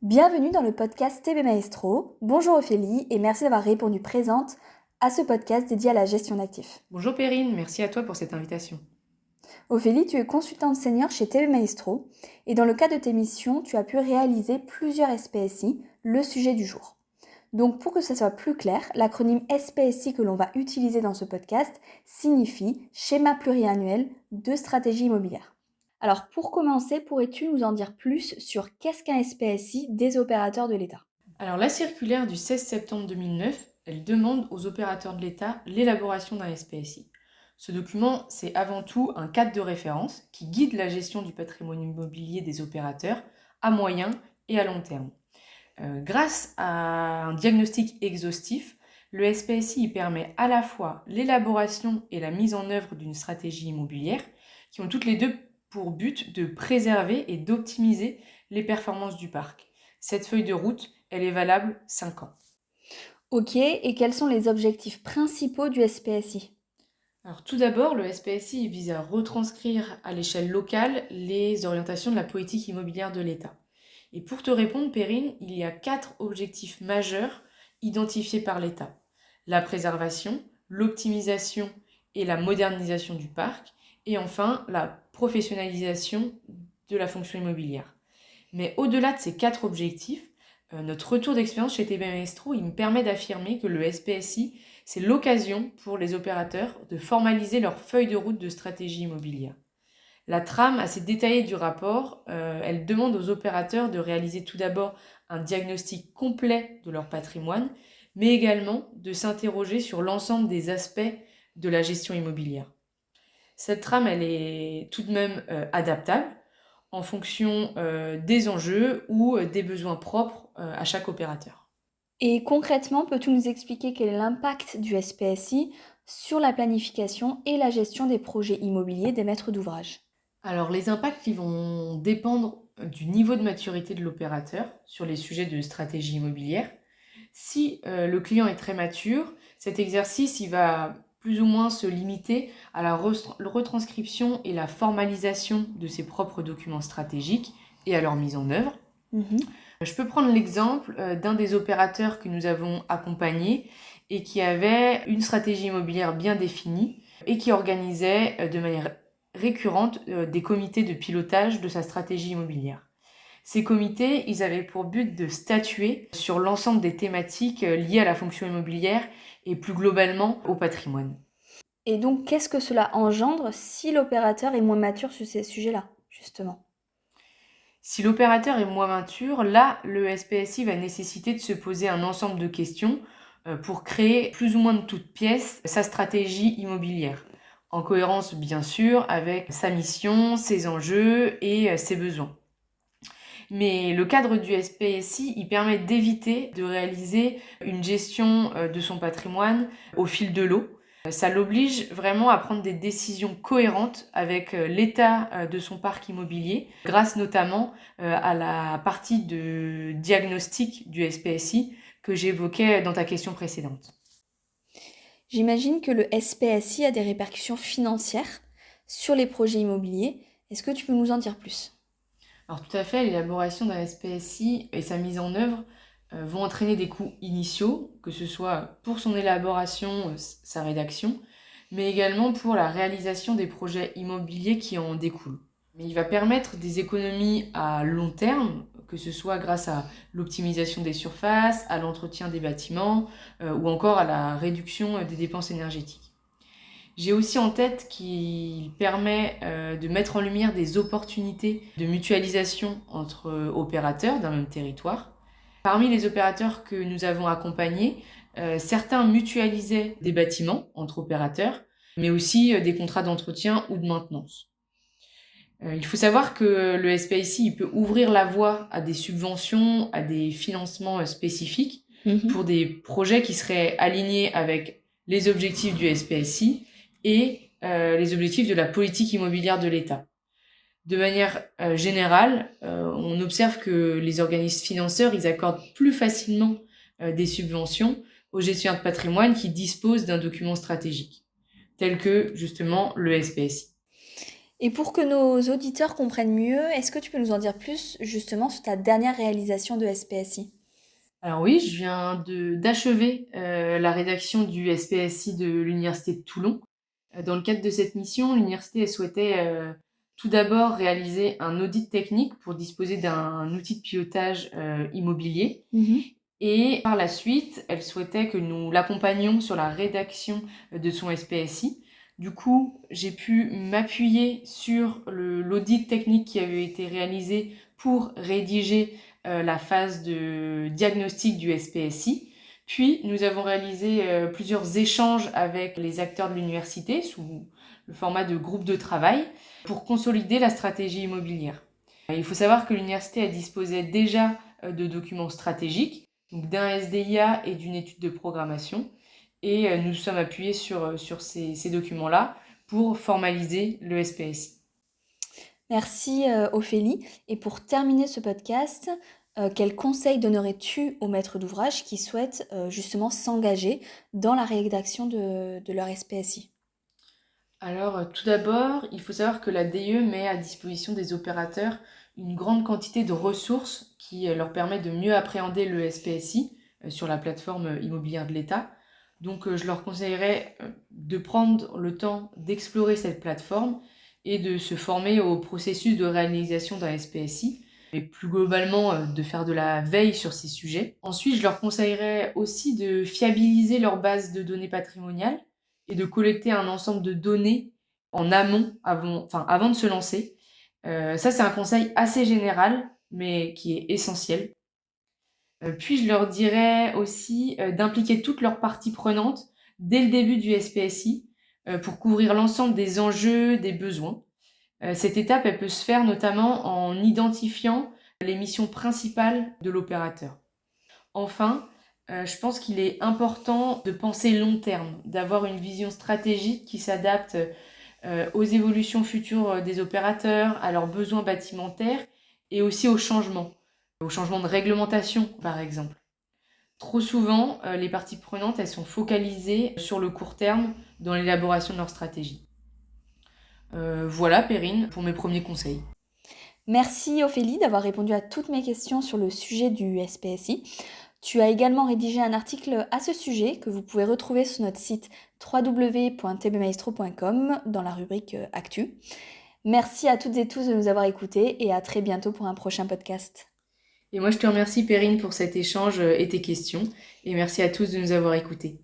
Bienvenue dans le podcast TB Maestro. Bonjour Ophélie et merci d'avoir répondu présente à ce podcast dédié à la gestion d'actifs. Bonjour Perrine, merci à toi pour cette invitation. Ophélie, tu es consultante senior chez TB Maestro et dans le cadre de tes missions, tu as pu réaliser plusieurs SPSI, le sujet du jour. Donc pour que ça soit plus clair, l'acronyme SPSI que l'on va utiliser dans ce podcast signifie Schéma pluriannuel de stratégie immobilière. Alors pour commencer, pourrais-tu nous en dire plus sur qu'est-ce qu'un SPSI des opérateurs de l'État ? Alors la circulaire du 16 septembre 2009, elle demande aux opérateurs de l'État l'élaboration d'un SPSI. Ce document, c'est avant tout un cadre de référence qui guide la gestion du patrimoine immobilier des opérateurs à moyen et à long terme. Grâce à un diagnostic exhaustif, le SPSI permet à la fois l'élaboration et la mise en œuvre d'une stratégie immobilière qui ont toutes les deux pour but de préserver et d'optimiser les performances du parc. Cette feuille de route, elle est valable 5 ans. Ok, et quels sont les objectifs principaux du SPSI ? Alors tout d'abord, le SPSI vise à retranscrire à l'échelle locale les orientations de la politique immobilière de l'État. Et pour te répondre, Perrine, il y a 4 objectifs majeurs identifiés par l'État. La préservation, l'optimisation et la modernisation du parc, et enfin la professionnalisation de la fonction immobilière. Mais au-delà de ces 4 objectifs, notre retour d'expérience chez TB Maestro, il me permet d'affirmer que le SPSI, c'est l'occasion pour les opérateurs de formaliser leur feuille de route de stratégie immobilière. La trame assez détaillée du rapport, elle demande aux opérateurs de réaliser tout d'abord un diagnostic complet de leur patrimoine, mais également de s'interroger sur l'ensemble des aspects de la gestion immobilière. Cette trame, elle est tout de même adaptable en fonction des enjeux ou des besoins propres à chaque opérateur. Et concrètement, peux-tu nous expliquer quel est l'impact du SPSI sur la planification et la gestion des projets immobiliers des maîtres d'ouvrage ? Alors les impacts ils vont dépendre du niveau de maturité de l'opérateur sur les sujets de stratégie immobilière. Si le client est très mature, cet exercice il va plus ou moins se limiter à la retranscription et la formalisation de ses propres documents stratégiques et à leur mise en œuvre. Je peux prendre l'exemple d'un des opérateurs que nous avons accompagné et qui avait une stratégie immobilière bien définie et qui organisait de manière récurrente des comités de pilotage de sa stratégie immobilière. Ces comités, ils avaient pour but de statuer sur l'ensemble des thématiques liées à la fonction immobilière et plus globalement au patrimoine. Et donc, qu'est-ce que cela engendre si l'opérateur est moins mature sur ces sujets-là, justement ? Si l'opérateur est moins mature, là, le SPSI va nécessiter de se poser un ensemble de questions pour créer plus ou moins de toutes pièces sa stratégie immobilière. En cohérence, bien sûr, avec sa mission, ses enjeux et ses besoins. Mais le cadre du SPSI, il permet d'éviter de réaliser une gestion de son patrimoine au fil de l'eau. Ça l'oblige vraiment à prendre des décisions cohérentes avec l'état de son parc immobilier, grâce notamment à la partie de diagnostic du SPSI que j'évoquais dans ta question précédente. J'imagine que le SPSI a des répercussions financières sur les projets immobiliers. Est-ce que tu peux nous en dire plus ? Alors tout à fait, l'élaboration d'un SPSI et sa mise en œuvre vont entraîner des coûts initiaux, que ce soit pour son élaboration, sa rédaction, mais également pour la réalisation des projets immobiliers qui en découlent. Mais il va permettre des économies à long terme, que ce soit grâce à l'optimisation des surfaces, à l'entretien des bâtiments ou encore à la réduction des dépenses énergétiques. J'ai aussi en tête qu'il permet de mettre en lumière des opportunités de mutualisation entre opérateurs d'un même territoire. Parmi les opérateurs que nous avons accompagnés, certains mutualisaient des bâtiments entre opérateurs, mais aussi des contrats d'entretien ou de maintenance. Il faut savoir que le SPIC il peut ouvrir la voie à des subventions, à des financements spécifiques pour des projets qui seraient alignés avec les objectifs du SPSI et les objectifs de la politique immobilière de l'État. De manière générale, on observe que les organismes financeurs ils accordent plus facilement des subventions aux gestionnaires de patrimoine qui disposent d'un document stratégique, tel que justement le SPSI. Et pour que nos auditeurs comprennent mieux, est-ce que tu peux nous en dire plus justement sur ta dernière réalisation de SPSI? Alors oui, je viens d'achever la rédaction du SPSI de l'Université de Toulon. Dans le cadre de cette mission, l'université elle souhaitait tout d'abord réaliser un audit technique pour disposer d'un outil de pilotage immobilier. Mhm. Et par la suite, elle souhaitait que nous l'accompagnions sur la rédaction de son SPSI. Du coup, j'ai pu m'appuyer sur l'audit technique qui avait été réalisé pour rédiger la phase de diagnostic du SPSI. Puis, nous avons réalisé plusieurs échanges avec les acteurs de l'université sous le format de groupe de travail pour consolider la stratégie immobilière. Il faut savoir que l'université disposait déjà de documents stratégiques, donc d'un SDIA et d'une étude de programmation. Et nous sommes appuyés sur ces documents-là pour formaliser le SPSI. Merci Ophélie. Et pour terminer ce podcast, quels conseils donnerais-tu aux maîtres d'ouvrage qui souhaitent justement s'engager dans la rédaction de leur SPSI? Alors, tout d'abord, il faut savoir que la DE met à disposition des opérateurs une grande quantité de ressources qui leur permettent de mieux appréhender le SPSI sur la plateforme immobilière de l'État. Donc, je leur conseillerais de prendre le temps d'explorer cette plateforme et de se former au processus de réalisation d'un SPSI, et plus globalement de faire de la veille sur ces sujets. Ensuite, je leur conseillerais aussi de fiabiliser leur base de données patrimoniales et de collecter un ensemble de données en amont, avant de se lancer. Ça, c'est un conseil assez général, mais qui est essentiel. Puis, je leur dirais aussi d'impliquer toutes leurs parties prenantes dès le début du SPSI pour couvrir l'ensemble des enjeux, des besoins. Cette étape, elle peut se faire notamment en identifiant les missions principales de l'opérateur. Enfin, je pense qu'il est important de penser long terme, d'avoir une vision stratégique qui s'adapte aux évolutions futures des opérateurs, à leurs besoins bâtimentaires et aussi aux changements de réglementation par exemple. Trop souvent, les parties prenantes, elles sont focalisées sur le court terme dans l'élaboration de leur stratégie. Voilà Perrine pour mes premiers conseils. Merci Ophélie d'avoir répondu à toutes mes questions sur le sujet du SPSI. Tu as également rédigé un article à ce sujet que vous pouvez retrouver sur notre site www.tbmaestro.com dans la rubrique Actu. Merci à toutes et tous de nous avoir écoutés et à très bientôt pour un prochain podcast. Et moi, je te remercie, Perrine, pour cet échange et tes questions. Et merci à tous de nous avoir écoutés.